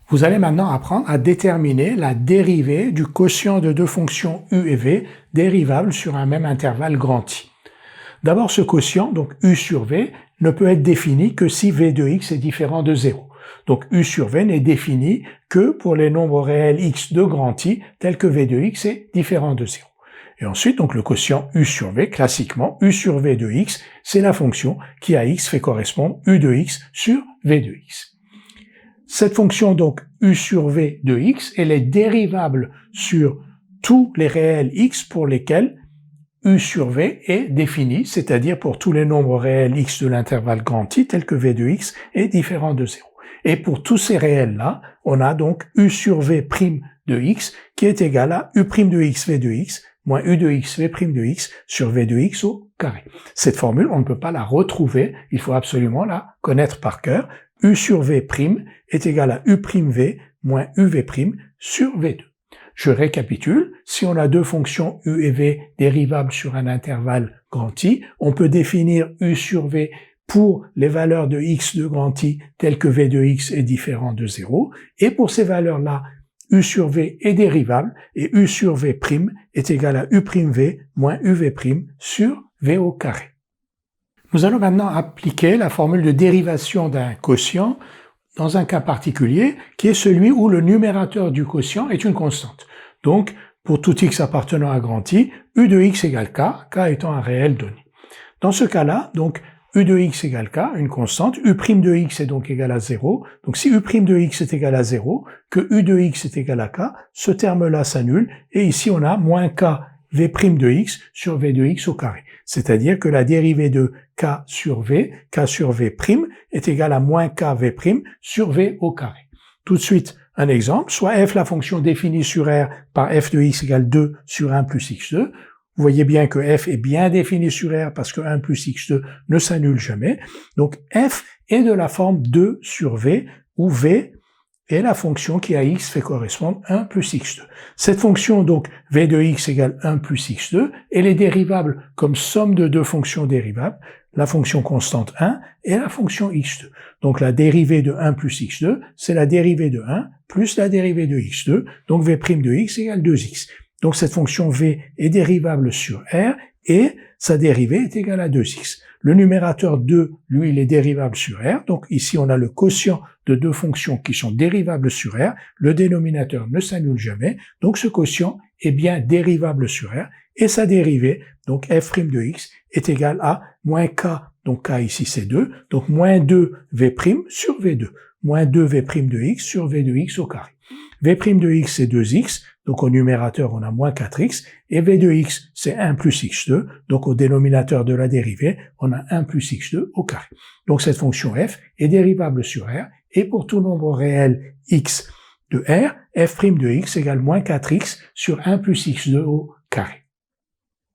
Vous allez maintenant apprendre à déterminer la dérivée du quotient de deux fonctions u et v dérivables sur un même intervalle grand I. D'abord, ce quotient, donc u sur v, ne peut être défini que si v de x est différent de 0. Donc u sur v n'est défini que pour les nombres réels x de grand I tels que v de x est différent de 0. Et ensuite, donc le quotient u sur v, classiquement, u sur v de x, c'est la fonction qui à x fait correspondre u de x sur v de x. Cette fonction, donc, u sur v de x, elle est dérivable sur tous les réels x pour lesquels u sur v est défini, c'est-à-dire pour tous les nombres réels x de l'intervalle grand I, tels que v de x est différent de 0. Et pour tous ces réels-là, on a donc u sur v' de x qui est égal à u' de x v de x moins u de x v' de x sur v de x au carré. Cette formule, on ne peut pas la retrouver, il faut absolument la connaître par cœur. U sur v' est égal à u'v moins uv' sur v2. Je récapitule, si on a deux fonctions u et v dérivables sur un intervalle grand I, on peut définir u sur v pour les valeurs de x de grand I telles que v de x est différent de 0, et pour ces valeurs-là, u sur v est dérivable, et u sur v' est égal à u'v moins uv' sur v au carré. Nous allons maintenant appliquer la formule de dérivation d'un quotient dans un cas particulier, qui est celui où le numérateur du quotient est une constante. Donc, pour tout x appartenant à grand I, u de x égale k, k étant un réel donné. Dans ce cas-là, donc, u de x égale k, une constante, u' de x est donc égal à 0, donc si u' de x est égal à 0, que u de x est égal à k, ce terme-là s'annule, et ici on a moins k v' de x sur v de x au carré. C'est-à-dire que la dérivée de k sur v est égale à moins k v' sur v au carré. Tout de suite, un exemple, soit f la fonction définie sur R par f de x égale 2 sur 1 plus x2. Vous voyez bien que f est bien défini sur R parce que 1 plus x2 ne s'annule jamais. Donc f est de la forme 2 sur v, où v est la fonction qui à x fait correspondre 1 plus x2. Cette fonction, donc, v de x égale 1 plus x2, elle est dérivable comme somme de deux fonctions dérivables, la fonction constante 1 et la fonction x2. Donc la dérivée de 1 plus x2, c'est la dérivée de 1 plus la dérivée de x2, donc v' de x égale 2x. Donc cette fonction v est dérivable sur R, et sa dérivée est égale à 2x. Le numérateur 2, lui, il est dérivable sur R, donc ici on a le quotient de deux fonctions qui sont dérivables sur R, le dénominateur ne s'annule jamais, donc ce quotient est bien dérivable sur R, et sa dérivée, donc f' de x, est égale à moins k, donc k ici c'est 2, donc moins 2v' sur v2, moins 2v' de x sur v de x au carré. v' de x c'est 2x, donc au numérateur on a moins 4x, et v de x c'est 1 plus x2, donc au dénominateur de la dérivée on a 1 plus x2 au carré. Donc cette fonction f est dérivable sur R, et pour tout nombre réel x de R, f' de x égale moins 4x sur 1 plus x2 au carré.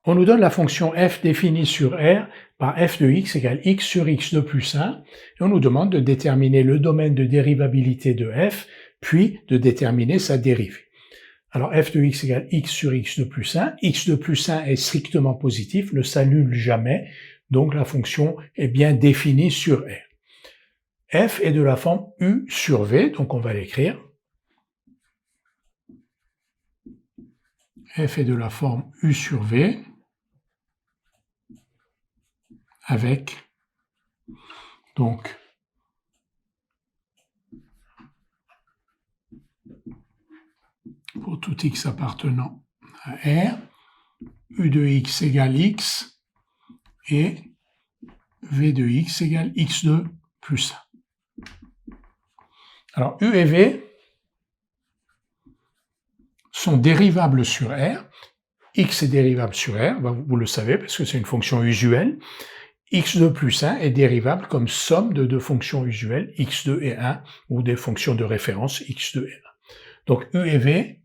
On nous donne la fonction f définie sur R par f de x égale x sur x2 plus 1, et on nous demande de déterminer le domaine de dérivabilité de f, puis de déterminer sa dérivée. Alors f de x égale x sur x2 plus 1, x2 plus 1 est strictement positif, ne s'annule jamais, donc la fonction est bien définie sur R. F est de la forme u sur v, donc on va l'écrire. F est de la forme u sur v avec, donc, pour tout x appartenant à R, u de x égale x et v de x égale x2 plus 1. Alors, u et v sont dérivables sur R. X est dérivable sur R, vous le savez, parce que c'est une fonction usuelle. x2 plus 1 est dérivable comme somme de deux fonctions usuelles, x2 et 1, ou des fonctions de référence, x2 et 1. Donc, u et v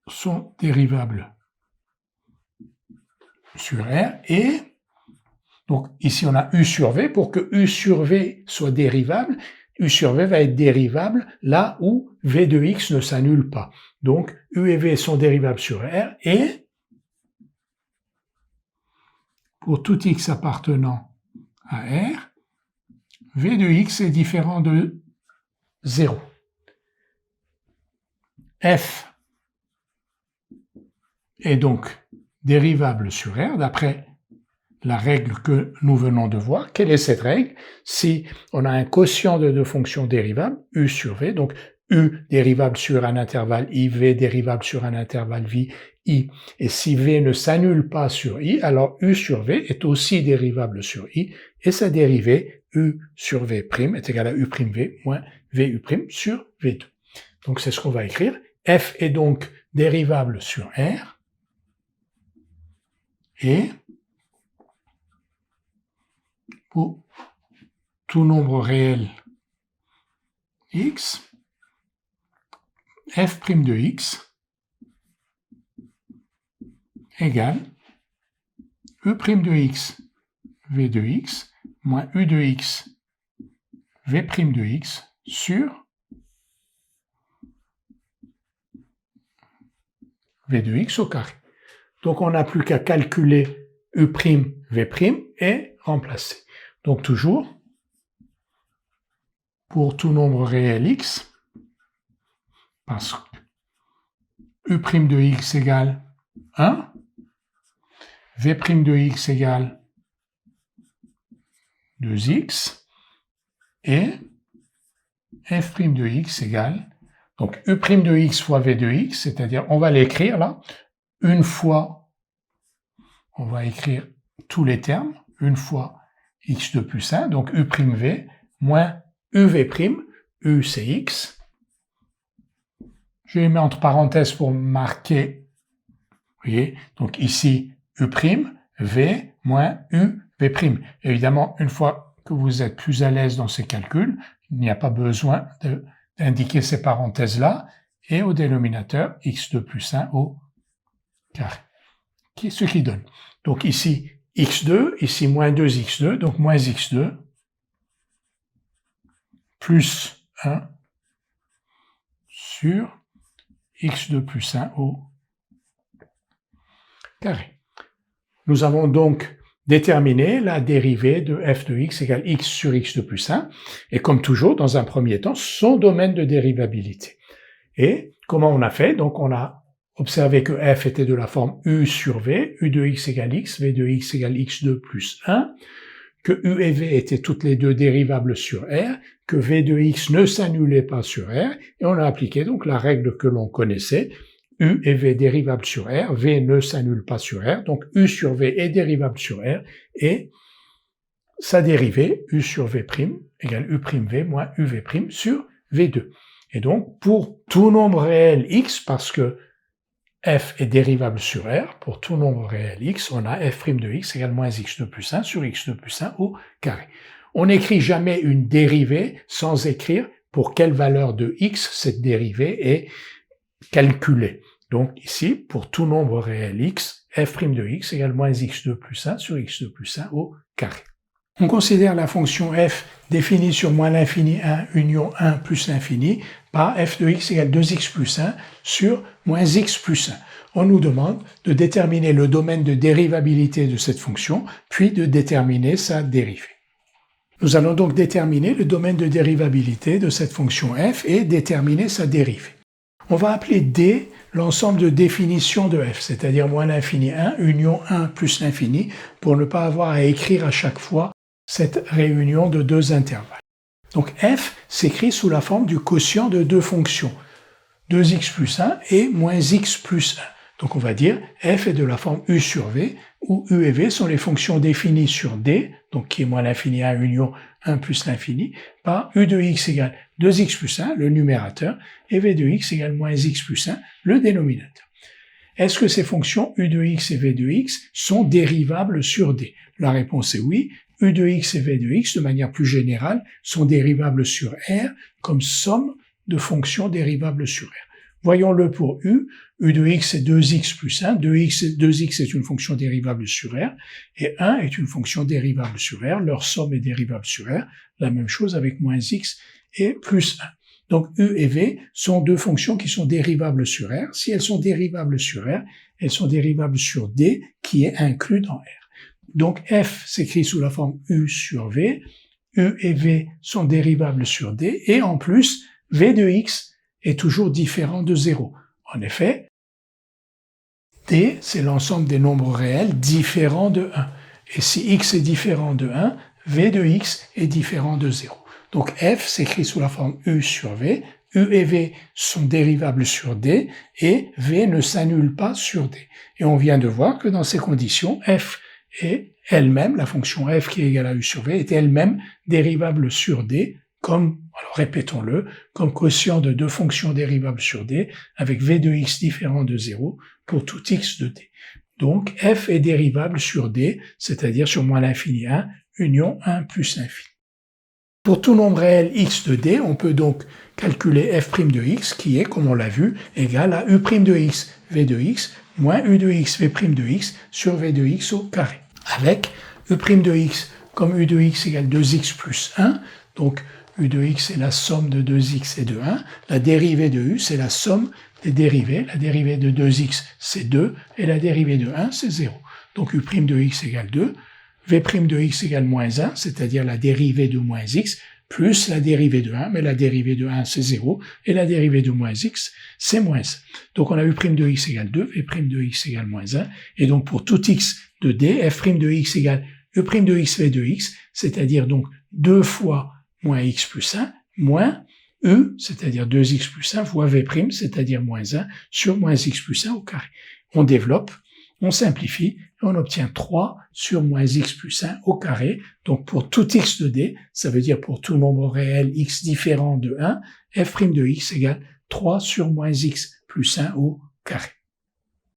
sont dérivables sur R, et donc ici on a u sur v. Pour que u sur v soit dérivable, u sur v va être dérivable là où v de x ne s'annule pas. Donc u et v sont dérivables sur R, et pour tout x appartenant à R, v de x est différent de 0. F est donc dérivable sur R d'après la règle que nous venons de voir. Quelle est cette règle? Si on a un quotient de deux fonctions dérivables, u sur v, donc u dérivable sur un intervalle i, v dérivable sur un intervalle v, i, et si v ne s'annule pas sur i, alors u sur v est aussi dérivable sur i, et sa dérivée u sur v' est égale à u' v moins vu' sur v2. Donc c'est ce qu'on va écrire. F est donc dérivable sur R, et pour tout nombre réel x, f' de x égale e' de x v de x moins u de x v' de x sur v de x au carré. Donc on n'a plus qu'à calculer u', v' et remplacer. Donc toujours, pour tout nombre réel x, parce que u' de x égale 1, v' de x égale 2x, et f' de x égale, donc u' de x fois v de x, c'est-à-dire, on va l'écrire là, une fois, on va écrire tous les termes, une fois x2 plus 1, donc u'v moins uv', u c'est x. Je les mets entre parenthèses pour marquer, vous voyez, donc ici u', v moins uv'. Évidemment, une fois que vous êtes plus à l'aise dans ces calculs, il n'y a pas besoin d'indiquer ces parenthèses-là, et au dénominateur, x2 plus 1 au carré, ce qui donne. Donc ici, x2, ici moins 2x2, donc moins x2, plus 1 sur x2 plus 1 au carré. Nous avons donc déterminé la dérivée de f de x égale x sur x2 plus 1, et comme toujours, dans un premier temps, son domaine de dérivabilité. Et comment on a fait? Donc on a observé que f était de la forme u sur v, u de x égale x, v de x égale x2 plus 1, que u et v étaient toutes les deux dérivables sur R, que v de x ne s'annulait pas sur R, et on a appliqué donc la règle que l'on connaissait, u et v dérivables sur R, v ne s'annule pas sur R, donc u sur v est dérivable sur R, et sa dérivée, u sur v' égale u'v moins uv' sur v2. Et donc, pour tout nombre réel x, parce que f est dérivable sur R, pour tout nombre réel x, on a f' de x égale moins x2 plus 1 sur x2 plus 1 au carré. On n'écrit jamais une dérivée sans écrire pour quelle valeur de x cette dérivée est calculée. Donc ici, pour tout nombre réel x, f' de x égale moins x2 plus 1 sur x2 plus 1 au carré. On considère la fonction f définie sur moins l'infini 1 union 1 plus l'infini par f de x égale 2x plus 1 sur moins x plus 1. On nous demande de déterminer le domaine de dérivabilité de cette fonction, puis de déterminer sa dérivée. Nous allons donc déterminer le domaine de dérivabilité de cette fonction f et déterminer sa dérivée. On va appeler D l'ensemble de définition de f, c'est-à-dire moins l'infini 1 union 1 plus l'infini, pour ne pas avoir à écrire à chaque fois cette réunion de deux intervalles. Donc f s'écrit sous la forme du quotient de deux fonctions, 2x plus 1 et moins x plus 1. Donc on va dire f est de la forme u sur v, où u et v sont les fonctions définies sur d, donc qui est moins l'infini 1 union 1 plus l'infini, par u de x égale 2x plus 1, le numérateur, et v de x égale moins x plus 1, le dénominateur. Est-ce que ces fonctions u de x et v de x sont dérivables sur d? La réponse est oui. U de x et v de x, de manière plus générale, sont dérivables sur R comme somme de fonctions dérivables sur R. Voyons-le pour u. U de x est 2x plus 1. 2x est une fonction dérivable sur R. Et 1 est une fonction dérivable sur R. Leur somme est dérivable sur R. La même chose avec moins x et plus 1. Donc u et v sont deux fonctions qui sont dérivables sur R. Si elles sont dérivables sur R, elles sont dérivables sur D, qui est inclus dans R. Donc f s'écrit sous la forme u sur v. U et V sont dérivables sur D, et en plus, V de x est toujours différent de 0. En effet, D, c'est l'ensemble des nombres réels différents de 1. Et si x est différent de 1, V de x est différent de 0. Donc f s'écrit sous la forme U sur V, U et V sont dérivables sur D, et V ne s'annule pas sur D. Et on vient de voir que dans ces conditions, f est elle-même, la fonction f qui est égale à U sur V, est elle-même dérivable sur D, comme, alors répétons-le, comme quotient de deux fonctions dérivables sur D, avec V de x différent de 0 pour tout x de D. Donc f est dérivable sur D, c'est-à-dire sur moins l'infini 1, union 1 plus l'infini. Pour tout nombre réel x de D, on peut donc calculer f' de x, qui est, comme on l'a vu, égal à u' de x, v de x, moins u de x, v' de x, sur v de x au carré. Avec u' de x, comme u de x égale 2x plus 1, donc u de x est la somme de 2x et de 1, la dérivée de u c'est la somme des dérivées, la dérivée de 2x c'est 2, et la dérivée de 1 c'est 0. Donc u' de x égale 2, v' de x égale moins 1, c'est-à-dire la dérivée de moins x, plus la dérivée de 1, mais la dérivée de 1 c'est 0, et la dérivée de moins x c'est moins 1. Donc on a u' de x égale 2, v' de x égale moins 1, et donc pour tout x de D, f' de x égale u' de x, v de x, c'est-à-dire donc 2 fois moins x plus 1, moins u, c'est-à-dire 2x plus 1, fois v', c'est-à-dire moins 1, sur moins x plus 1 au carré. On développe, on simplifie, et on obtient 3 sur moins x plus 1 au carré. Donc pour tout x de D, ça veut dire pour tout nombre réel x différent de 1, f' de x égale 3 sur moins x plus 1 au carré.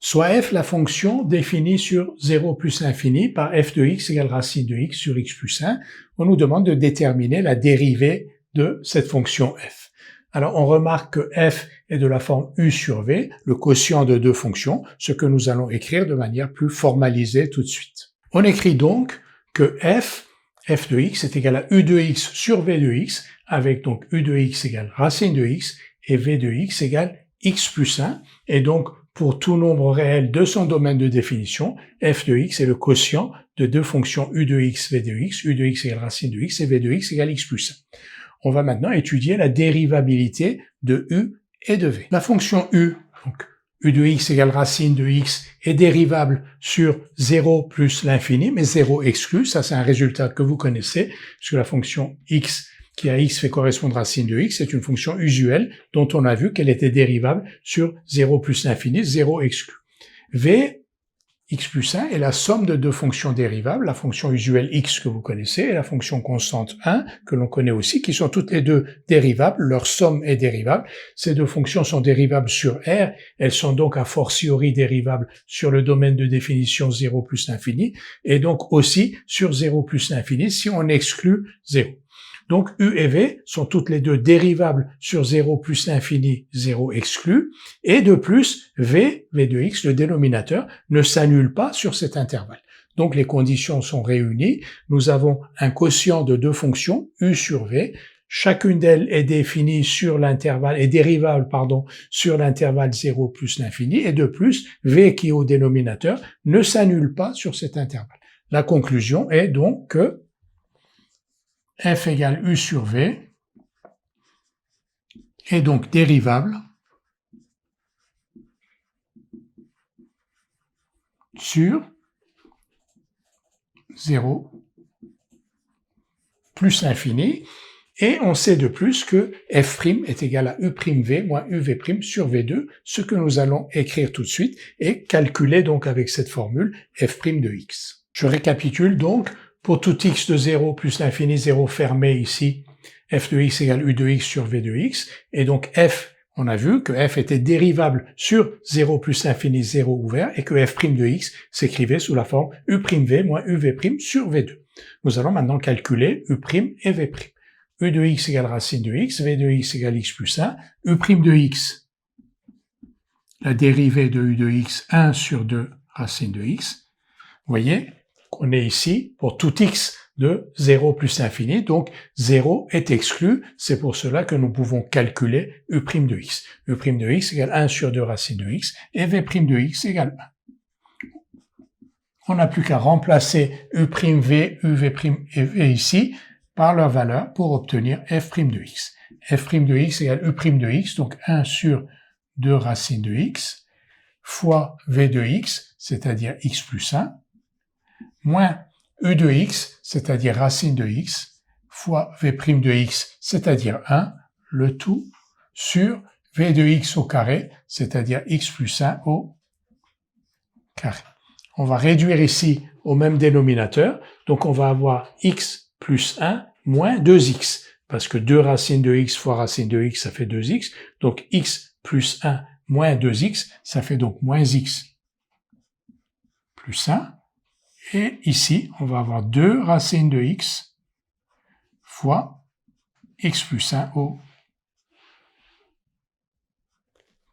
Soit f la fonction définie sur 0 plus l'infini par f de x égale racine de x sur x plus 1, on nous demande de déterminer la dérivée de cette fonction f. Alors on remarque que f est de la forme u sur v, le quotient de deux fonctions, ce que nous allons écrire de manière plus formalisée tout de suite. On écrit donc que f de x est égal à u de x sur v de x, avec donc u de x égale racine de x et v de x égale x plus 1, et donc pour tout nombre réel de son domaine de définition, f de x est le quotient de deux fonctions u de x, v de x, u de x égale racine de x et v de x égale x plus 1. On va maintenant étudier la dérivabilité de u et de v. La fonction u, donc u de x égale racine de x, est dérivable sur 0 plus l'infini, mais 0 exclu, ça c'est un résultat que vous connaissez, puisque la fonction x qui à x fait correspondre racine de x, c'est une fonction usuelle dont on a vu qu'elle était dérivable sur 0 plus l'infini, 0 exclu. V, x plus 1 est la somme de deux fonctions dérivables, la fonction usuelle x que vous connaissez et la fonction constante 1 que l'on connaît aussi, qui sont toutes les deux dérivables, leur somme est dérivable. Ces deux fonctions sont dérivables sur R, elles sont donc a fortiori dérivables sur le domaine de définition 0 plus l'infini, et donc aussi sur 0 plus l'infini si on exclut 0. Donc u et v sont toutes les deux dérivables sur 0 plus l'infini, 0 exclu, et de plus, v de x, le dénominateur, ne s'annule pas sur cet intervalle. Donc les conditions sont réunies, nous avons un quotient de deux fonctions, u sur v, chacune d'elles est définie sur l'intervalle, est dérivable, sur l'intervalle 0 plus l'infini, et de plus, v qui est au dénominateur ne s'annule pas sur cet intervalle. La conclusion est donc que f égale u sur v est donc dérivable sur 0 plus l'infini, et on sait de plus que f' est égal à u'v moins uv' sur v2, ce que nous allons écrire tout de suite et calculer donc avec cette formule f' de x. Je récapitule donc. Pour tout x de 0 plus l'infini 0 fermé ici, f de x égale u de x sur v de x, et donc f, on a vu que f était dérivable sur 0 plus l'infini 0 ouvert, et que f' de x s'écrivait sous la forme u'v moins uv' sur v2. Nous allons maintenant calculer u' et v'. u de x égale racine de x, v de x égale x plus 1, u' de x, la dérivée de u de x, 1 sur 2 racine de x. Vous voyez qu'on est ici pour tout x de 0 plus l'infini, donc 0 est exclu, c'est pour cela que nous pouvons calculer u' de x. u' de x égale 1 sur 2 racine de x, et v' de x égale 1. On n'a plus qu'à remplacer u'v, uv' et v ici par leur valeur pour obtenir f' de x. f' de x égale u' de x, donc 1 sur 2 racine de x, fois v de x, c'est-à-dire x plus 1, moins u de x, c'est-à-dire racine de x, fois v' de x, c'est-à-dire 1, le tout sur v de x au carré, c'est-à-dire x plus 1 au carré. On va réduire ici au même dénominateur, donc on va avoir x plus 1 moins 2x, parce que 2 racines de x fois racine de x, ça fait 2x, donc x plus 1 moins 2x, ça fait donc moins x plus 1, et ici, on va avoir 2 racines de x fois x plus 1 au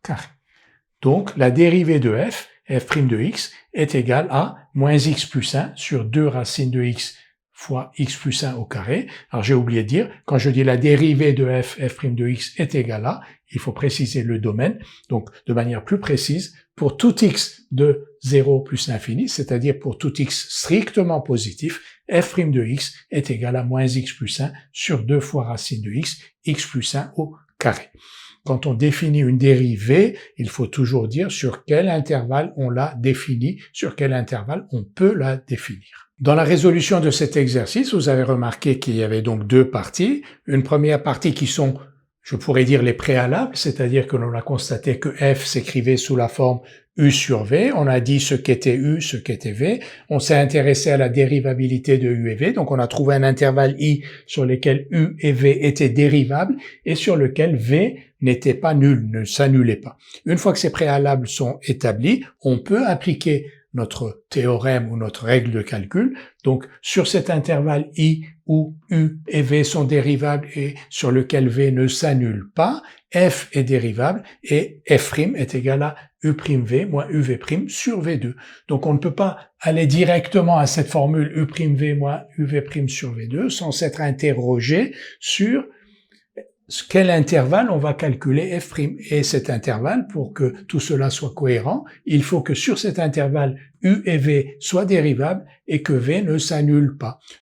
carré. Donc, la dérivée de f, f' de x, est égale à moins x plus 1 sur 2 racines de x fois x plus 1 au carré. Alors, j'ai oublié de dire, quand je dis la dérivée de f, f' de x est égale à, il faut préciser le domaine. Donc, de manière plus précise, pour tout x de 0 plus l'infini, c'est-à-dire pour tout x strictement positif, f' de x est égal à moins x plus 1 sur 2 fois racine de x plus 1 au carré. Quand on définit une dérivée, il faut toujours dire sur quel intervalle on l'a définie, sur quel intervalle on peut la définir. Dans la résolution de cet exercice, vous avez remarqué qu'il y avait donc deux parties. Une première partie qui sont, je pourrais dire, les préalables, c'est-à-dire que l'on a constaté que f s'écrivait sous la forme u sur v, on a dit ce qu'était u, ce qu'était v, on s'est intéressé à la dérivabilité de u et v, donc on a trouvé un intervalle i sur lequel u et v étaient dérivables et sur lequel v n'était pas nul, ne s'annulait pas. Une fois que ces préalables sont établis, on peut appliquer notre théorème ou notre règle de calcul. Donc, sur cet intervalle i où u et v sont dérivables et sur lequel v ne s'annule pas, f est dérivable et f' est égal à u'v moins uv' sur v2. Donc, on ne peut pas aller directement à cette formule u'v moins uv' sur v2 sans s'être interrogé sur quel intervalle on va calculer f'. Et cet intervalle, pour que tout cela soit cohérent, il faut que sur cet intervalle, u et v soient dérivables et que v ne s'annule pas.